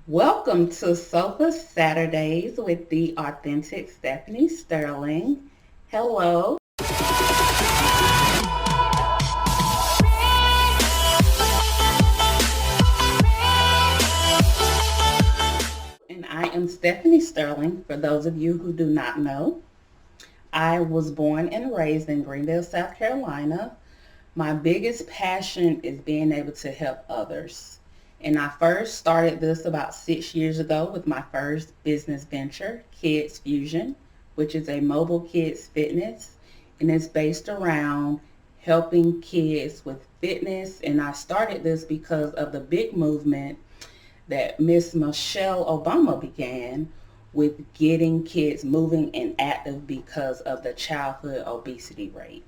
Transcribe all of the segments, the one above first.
Welcome to Sofa Saturdays with the authentic Stephanie Sterling. Hello. And I am Stephanie Sterling, for those of you who do not know. I was born and raised in Greenville, South Carolina. My biggest passion is being able to help others. And I first started this about 6 years ago with my first business venture, Kids Fusion, which is a mobile kids fitness. And it's based around helping kids with fitness. And I started this because of the big movement that Miss Michelle Obama began with getting kids moving and active because of the childhood obesity rate.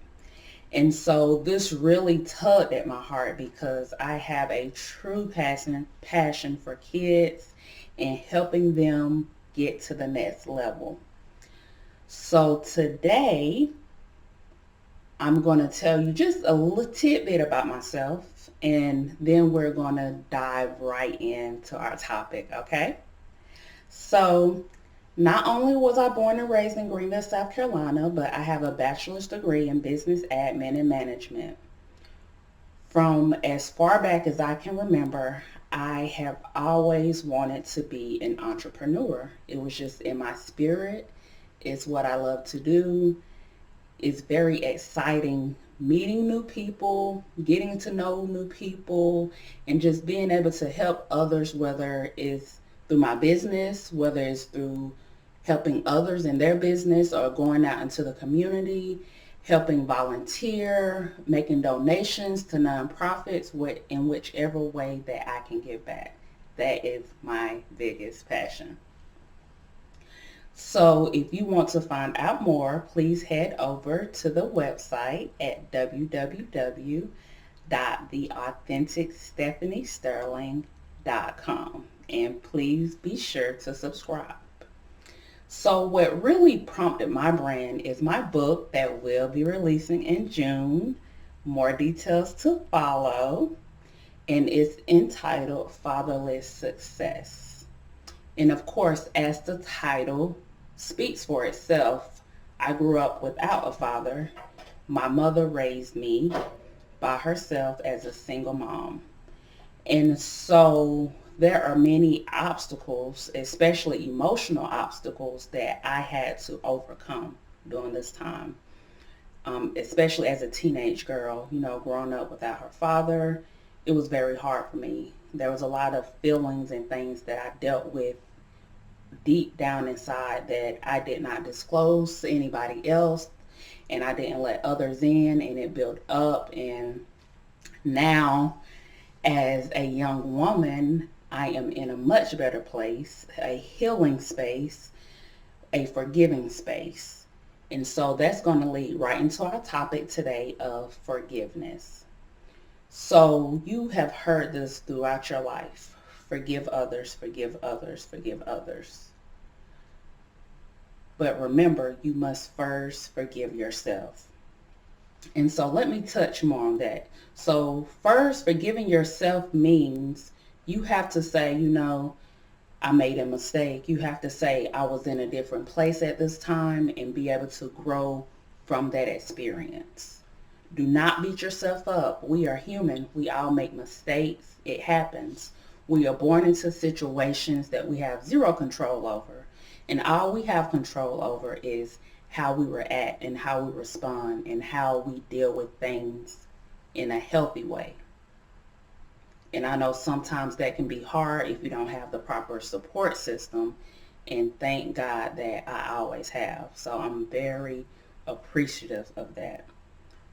And so this really tugged at my heart because I have a true passion for kids and helping them get to the next level. So today I'm going to tell you just a little tidbit about myself, and then we're going to dive right into our topic, okay? So not only was I born and raised in Greenville, South Carolina, but I have a bachelor's degree in business admin and management. From as far back as I can remember, I have always wanted to be an entrepreneur. It was just in my spirit. It's what I love to do. It's very exciting meeting new people, getting to know new people, and just being able to help others, whether it's through my business, whether it's through helping others in their business or going out into the community, helping volunteer, making donations to nonprofits, in whichever way that I can give back. That is my biggest passion. So if you want to find out more, please head over to the website at www.theauthenticstephaniesterling.com, and please be sure to subscribe. So what really prompted my brand is my book that will be releasing in June. More details to follow, and it's entitled Fatherless Success. And of course, as the title speaks for itself, I grew up without a father. My mother raised me by herself as a single mom. And so there are many obstacles, especially emotional obstacles, that I had to overcome during this time. Especially as a teenage girl, growing up without her father, it was very hard for me. There was a lot of feelings and things that I dealt with deep down inside that I did not disclose to anybody else, and I didn't let others in, and it built up. And now, as a young woman, I am in a much better place, a healing space, a forgiving space. And so that's going to lead right into our topic today of forgiveness. So you have heard this throughout your life. Forgive others, forgive others, forgive others. But remember, you must first forgive yourself. And so let me touch more on that. So first, forgiving yourself means you have to say, I made a mistake. You have to say, I was in a different place at this time, and be able to grow from that experience. Do not beat yourself up. We are human. We all make mistakes. It happens. We are born into situations that we have zero control over. And all we have control over is how we react and how we respond and how we deal with things in a healthy way. And I know sometimes that can be hard if you don't have the proper support system. And thank God that I always have. So I'm very appreciative of that.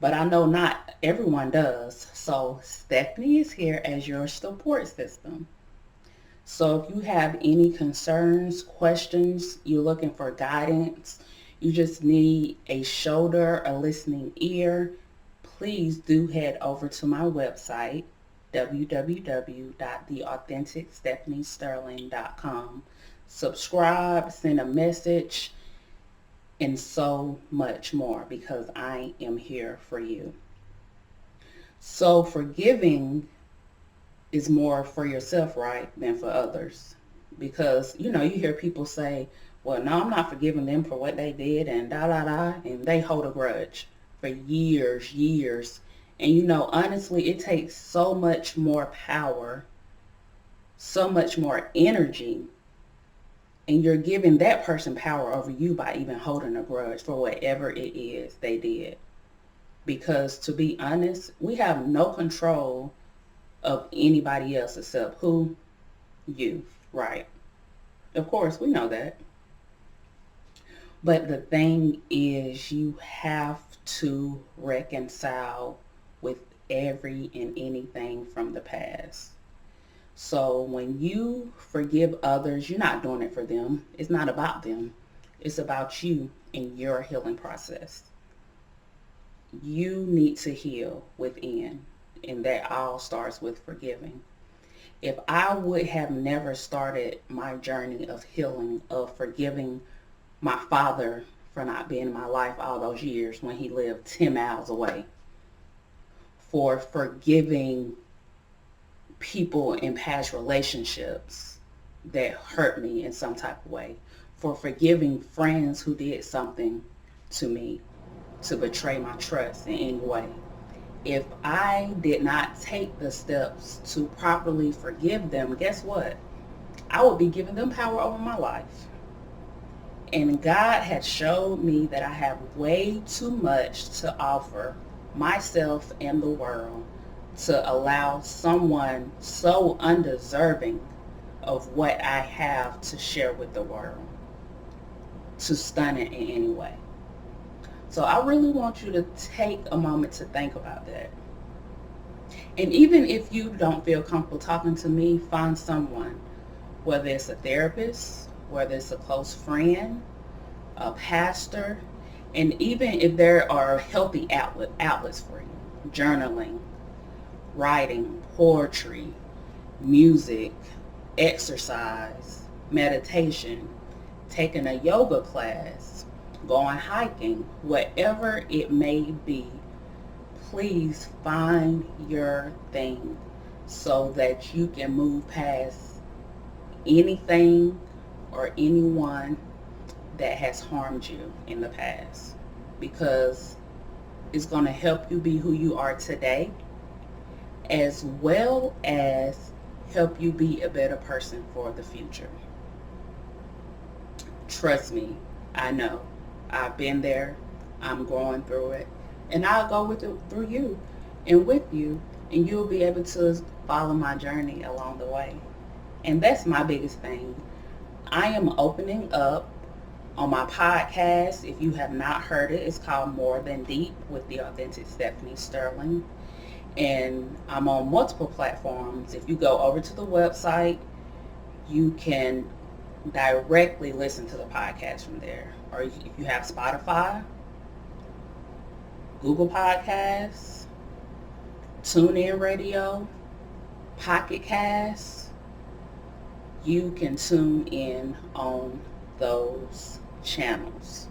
But I know not everyone does. So Stephanie is here as your support system. So if you have any concerns, questions, you're looking for guidance, you just need a shoulder, a listening ear, please do head over to my website, www.theauthenticstephaniesterling.com. Subscribe, send a message, and so much more, because I am here for you. So forgiving is more for yourself, right, than for others. Because, you know, you hear people say, well, no, I'm not forgiving them for what they did and da da da, and they hold a grudge for years, years. And, you know, honestly, it takes so much more power, so much more energy, and you're giving that person power over you by even holding a grudge for whatever it is they did. Because to be honest, we have no control of anybody else except who? You, right? Of course, we know that. But the thing is, you have to reconcile with every and anything from the past. So when you forgive others, you're not doing it for them. It's not about them. It's about you and your healing process. You need to heal within, and that all starts with forgiving. If I would have never started my journey of healing, of forgiving my father for not being in my life all those years when he lived 10 miles away, for forgiving people in past relationships that hurt me in some type of way, for forgiving friends who did something to me to betray my trust in any way. If I did not take the steps to properly forgive them, guess what? I would be giving them power over my life. And God had showed me that I have way too much to offer myself and the world to allow someone so undeserving of what I have to share with the world to stun it in any way. So I really want you to take a moment to think about that. And even if you don't feel comfortable talking to me, find someone, whether it's a therapist, whether it's a close friend, a pastor, and even if there are healthy outlets for you, journaling, writing, poetry, music, exercise, meditation, taking a yoga class, going hiking, whatever it may be, please find your thing so that you can move past anything or anyone that has harmed you in the past, because it's going to help you be who you are today, as well as help you be a better person for the future. Trust me, I know. I've been there. I'm going through it. And I'll go with it through you and with you, and you'll be able to follow my journey along the way. And that's my biggest thing. I am opening up on my podcast. If you have not heard it, it's called More Than Deep with the Authentic Stephanie Sterling. And I'm on multiple platforms. If you go over to the website, you can directly listen to the podcast from there. Or if you have Spotify, Google Podcasts, TuneIn Radio, Pocket Casts, you can tune in on those channels.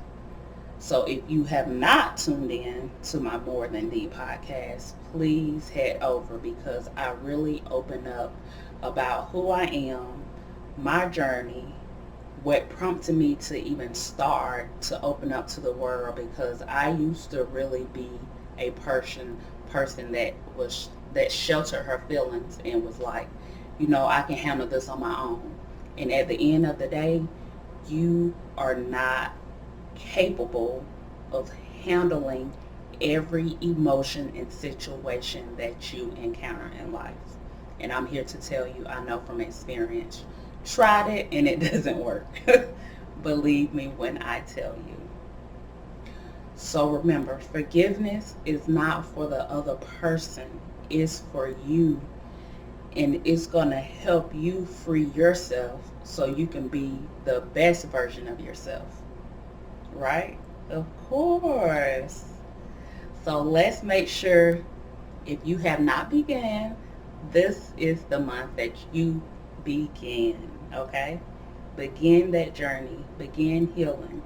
So if you have not tuned in to my More Than Deep podcast, please head over, because I really open up about who I am, my journey, what prompted me to even start to open up to the world, because I used to really be a person that sheltered her feelings and was like, you know, I can handle this on my own. And at the end of the day, you are not capable of handling every emotion and situation that you encounter in life. And I'm here to tell you, I know from experience. Tried it and it doesn't work. Believe me when I tell you. So remember, forgiveness is not for the other person. It's for you. And it's going to help you free yourself so you can be the best version of yourself. Right? Of course. So let's make sure, if you have not begun, this is the month that you begin. Okay? Begin that journey. Begin healing.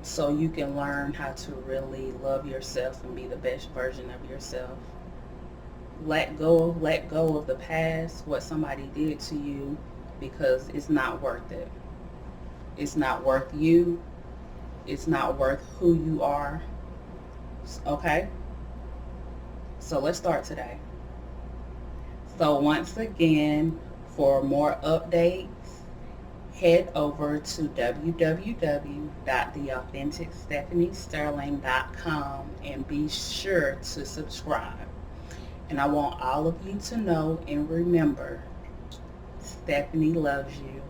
So you can learn how to really love yourself and be the best version of yourself. Let go of the past, what somebody did to you, because it's not worth it. It's not worth you. It's not worth who you are. Okay? So let's start today. So once again, for more updates, head over to www.theauthenticstephaniesterling.com and be sure to subscribe. And I want all of you to know and remember, Stephanie loves you.